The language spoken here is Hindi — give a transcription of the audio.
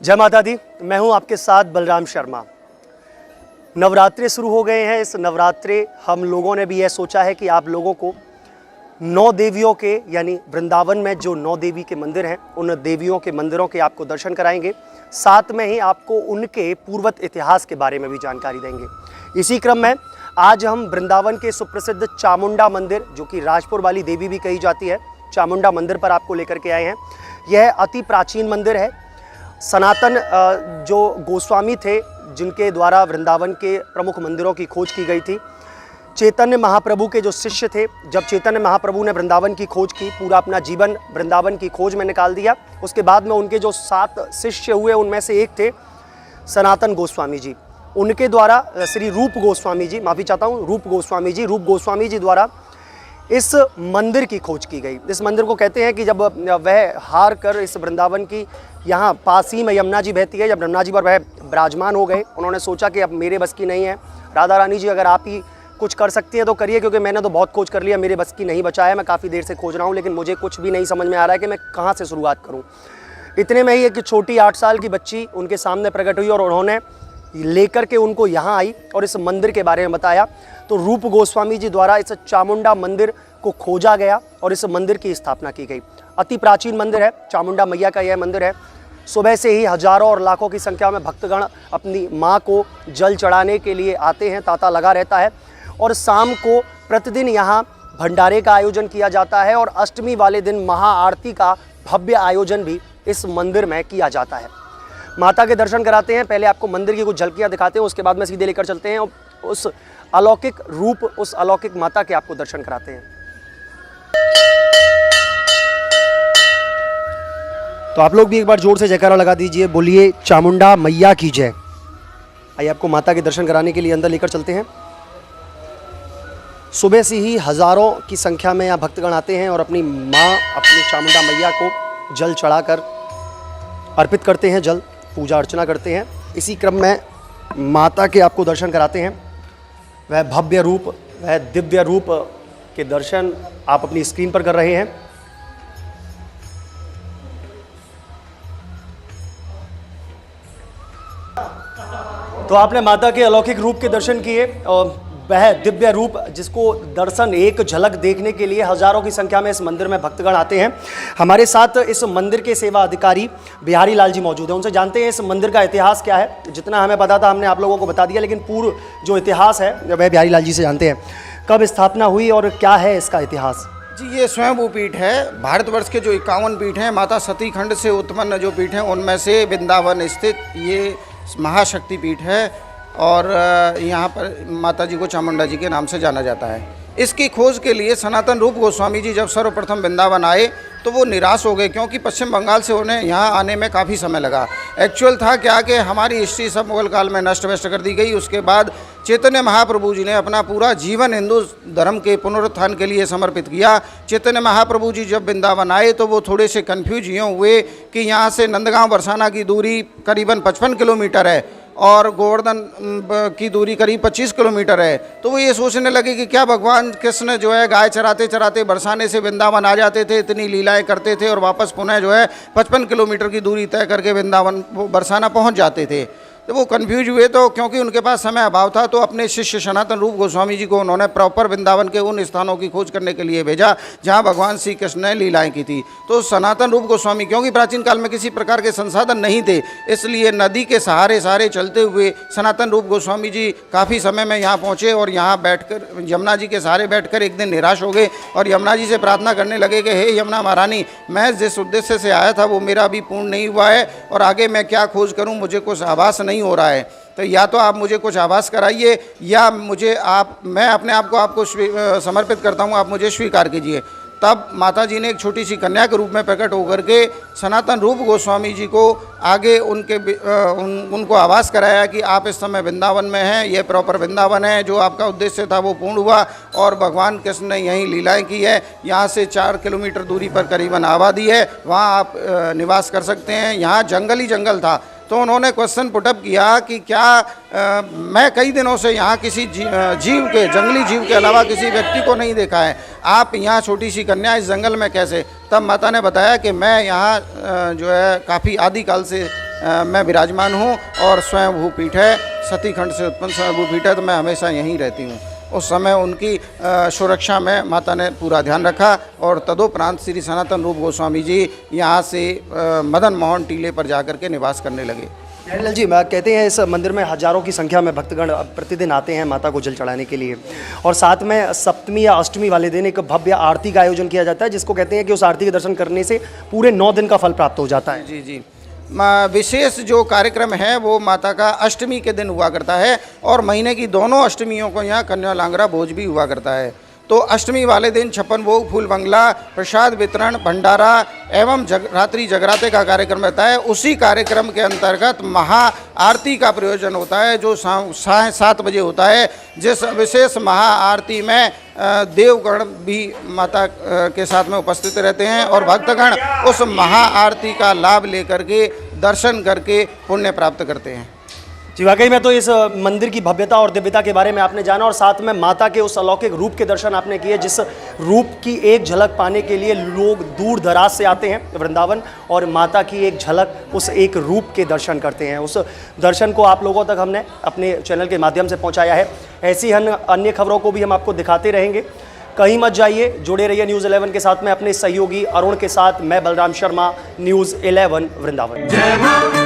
जय माता दी। मैं हूं आपके साथ बलराम शर्मा। नवरात्रे शुरू हो गए हैं। इस नवरात्रे हम लोगों ने भी यह सोचा है कि आप लोगों को 9 देवियों के यानी वृंदावन में जो 9 देवी के मंदिर हैं उन देवियों के मंदिरों के आपको दर्शन कराएंगे। साथ में ही आपको उनके पूर्वत इतिहास के बारे में भी जानकारी देंगे। इसी क्रम में आज हम वृंदावन के सुप्रसिद्ध चामुंडा मंदिर, जो कि राजपुर वाली देवी भी कही जाती है, चामुंडा मंदिर पर आपको लेकर के आए हैं। यह अति प्राचीन मंदिर है। सनातन जो गोस्वामी थे जिनके द्वारा वृंदावन के प्रमुख मंदिरों की खोज की गई थी, चैतन्य महाप्रभु के जो शिष्य थे, जब चैतन्य महाप्रभु ने वृंदावन की खोज की, पूरा अपना जीवन वृंदावन की खोज में निकाल दिया। उसके बाद में उनके जो 7 शिष्य हुए उनमें से एक थे सनातन गोस्वामी जी। उनके द्वारा श्री रूप गोस्वामी जी, माफ़ी चाहता हूँ, रूप गोस्वामी जी द्वारा इस मंदिर की खोज की गई। इस मंदिर को कहते हैं कि जब वह हार कर इस वृंदावन की यहाँ पास ही में यमुना जी बहती है, जब यमुना जी पर वह विराजमान हो गए, उन्होंने सोचा कि अब मेरे बस की नहीं है, राधा रानी जी अगर आप ही कुछ कर सकती हैं तो करिए, क्योंकि मैंने तो बहुत खोज कर लिया, मेरे बस की नहीं बचा है। मैं काफ़ी देर से खोज रहा हूँ लेकिन मुझे कुछ भी नहीं समझ में आ रहा है कि मैं कहाँ से शुरुआत करूँ। इतने में ही एक छोटी 8 साल की बच्ची उनके सामने प्रकट हुई और उन्होंने लेकर के उनको यहाँ आई और इस मंदिर के बारे में बताया। तो रूप गोस्वामी जी द्वारा इस चामुंडा मंदिर को खोजा गया और इस मंदिर की स्थापना की गई। अति प्राचीन मंदिर है, चामुंडा मैया का यह मंदिर है। सुबह से ही हजारों और लाखों की संख्या में भक्तगण अपनी माँ को जल चढ़ाने के लिए आते हैं, तांता लगा रहता है। और शाम को प्रतिदिन यहाँ भंडारे का आयोजन किया जाता है और अष्टमी वाले दिन महाआरती का भव्य आयोजन भी इस मंदिर में किया जाता है। माता के दर्शन कराते हैं। पहले आपको मंदिर की कुछ झलकियाँ दिखाते हैं, उसके बाद में सीधे लेकर चलते हैं और उस अलौकिक रूप, उस अलौकिक माता के आपको दर्शन कराते हैं। तो आप लोग भी एक बार जोर से जयकारा लगा दीजिए, बोलिए चामुंडा मैया की जय। आइए आपको माता के दर्शन कराने के लिए अंदर लेकर चलते हैं। सुबह से ही हजारों की संख्या में यहाँ भक्तगण आते हैं और अपनी माँ, अपनी चामुंडा मैया को जल चढ़ाकर अर्पित करते हैं, जल पूजा अर्चना करते हैं। इसी क्रम में माता के आपको दर्शन कराते हैं। वह भव्य रूप, वह दिव्य रूप के दर्शन आप अपनी स्क्रीन पर कर रहे हैं। तो आपने माता के अलौकिक रूप के दर्शन किए और वह दिव्य रूप जिसको दर्शन एक झलक देखने के लिए हजारों की संख्या में इस मंदिर में भक्तगण आते हैं। हमारे साथ इस मंदिर के सेवा अधिकारी बिहारी लाल जी मौजूद हैं। उनसे जानते हैं इस मंदिर का इतिहास क्या है। जितना हमें पता था हमने आप लोगों को बता दिया, लेकिन पूर्व जो इतिहास है वह बिहारी लाल जी से जानते हैं। कब स्थापना हुई और क्या है इसका इतिहास? जी, ये स्वयंभू पीठ है। भारतवर्ष के जो 51 पीठ हैं, माता सती खंड से उत्पन्न जो पीठ हैं उनमें से वृंदावन स्थित ये महाशक्ति पीठ है और यहाँ पर माता जी को चामुंडा जी के नाम से जाना जाता है। इसकी खोज के लिए सनातन रूप गोस्वामी जी जब सर्वप्रथम वृंदावन आए तो वो निराश हो गए, क्योंकि पश्चिम बंगाल से उन्हें यहाँ आने में काफ़ी समय लगा। एक्चुअल था क्या कि हमारी हिस्ट्री सब मुगल काल में नष्ट वष्ट कर दी गई। उसके बाद चैतन्य महाप्रभु जी ने अपना पूरा जीवन हिंदू धर्म के पुनरुत्थान के लिए समर्पित किया। चैतन्य महाप्रभु जी जब वृंदावन आए तो वो थोड़े से कन्फ्यूज यूँ हुए कि यहाँ से नंदगांव बरसाना की दूरी करीबन 55 किलोमीटर है और गोवर्धन की दूरी करीब 25 किलोमीटर है। तो वो ये सोचने लगे कि क्या भगवान कृष्ण जो है गाय चराते चराते बरसाने से वृंदावन आ जाते थे, इतनी लीलाएं करते थे और वापस पुनः जो है 55 किलोमीटर की दूरी तय करके वृंदावन बरसाना पहुंच जाते थे। तो वो कन्फ्यूज हुए, तो क्योंकि उनके पास समय अभाव था तो अपने शिष्य सनातन रूप गोस्वामी जी को उन्होंने प्रॉपर वृंदावन के उन स्थानों की खोज करने के लिए भेजा जहां भगवान श्री कृष्ण ने लीलाएं की थी। तो सनातन रूप गोस्वामी, क्योंकि प्राचीन काल में किसी प्रकार के संसाधन नहीं थे, इसलिए नदी के सहारे चलते हुए सनातन रूप गोस्वामी जी काफ़ी समय में यहाँ पहुँचे और यहाँ बैठकर यमुना जी के सहारे बैठकर एक दिन निराश हो गए और यमुना जी से प्रार्थना करने लगे कि हे यमुना महारानी, मैं जिस उद्देश्य से आया था वो मेरा अभी पूर्ण नहीं हुआ है और आगे मैं क्या खोज करूँ, मुझे कुछ आभास नहीं हो रहा है। तो या तो आप मुझे कुछ आभास कराइए या मैं अपने आप को आपको समर्पित करता हूँ, आप मुझे स्वीकार कीजिए। तब माता जी ने एक छोटी सी कन्या के रूप में प्रकट होकर के सनातन रूप गोस्वामी जी को आगे उनको आभास कराया कि आप इस समय वृंदावन में हैं, ये प्रॉपर वृंदावन है, जो आपका उद्देश्य था वो पूर्ण हुआ और भगवान कृष्ण ने यहीं लीलाएं की है। यहाँ से 4 किलोमीटर दूरी पर करीबन आबादी है, वहाँ आप निवास कर सकते हैं। यहाँ जंगल ही जंगल था। तो उन्होंने क्वेश्चन पुटअप किया कि क्या मैं कई दिनों से यहाँ किसी जंगली जीव के अलावा किसी व्यक्ति को नहीं देखा है, आप यहाँ छोटी सी कन्या इस जंगल में कैसे? तब माता ने बताया कि मैं यहाँ जो है काफ़ी आदिकाल से मैं विराजमान हूँ और स्वयंभू पीठ है, सती खंड से उत्पन्न स्वयंभू पीठ है, तो मैं हमेशा यहीं रहती हूँ। उस समय उनकी सुरक्षा में माता ने पूरा ध्यान रखा और तदोपरांत श्री सनातन रूप गोस्वामी जी यहाँ से मदन मोहन टीले पर जाकर के निवास करने लगे। प्यारेलाल जी, मैं कहते हैं इस मंदिर में हजारों की संख्या में भक्तगण प्रतिदिन आते हैं माता को जल चढ़ाने के लिए, और साथ में सप्तमी या अष्टमी वाले दिन एक भव्य आरती का आयोजन किया जाता है, जिसको कहते हैं कि उस आरती के दर्शन करने से पूरे 9 दिन का फल प्राप्त हो जाता है। जी जी, विशेष जो कार्यक्रम है वो माता का अष्टमी के दिन हुआ करता है और महीने की दोनों अष्टमियों को यहाँ कन्या लांगरा भोज भी हुआ करता है। तो अष्टमी वाले दिन 56 भोग, फूल बंगला, प्रसाद वितरण, भंडारा एवं रात्रि जगराते का कार्यक्रम रहता है। उसी कार्यक्रम के अंतर्गत महा आरती का प्रयोजन होता है जो 7 बजे होता है, जिस विशेष महा आरती में देवगण भी माता के साथ में उपस्थित रहते हैं और भक्तगण उस महा आरती का लाभ लेकर के दर्शन करके पुण्य प्राप्त करते हैं। जी, वाकई में तो इस मंदिर की भव्यता और दिव्यता के बारे में आपने जाना और साथ में माता के उस अलौकिक रूप के दर्शन आपने किए, जिस रूप की एक झलक पाने के लिए लोग दूर दराज से आते हैं वृंदावन और माता की एक झलक, उस एक रूप के दर्शन करते हैं। उस दर्शन को आप लोगों तक हमने अपने चैनल के माध्यम से पहुँचाया है। ऐसी अन्य खबरों को भी हम आपको दिखाते रहेंगे। कहीं मत जाइए, जुड़े रहिए न्यूज़ 11 के साथ में अपने सहयोगी अरुण के साथ। मैं बलराम शर्मा, न्यूज़ 11 वृंदावन।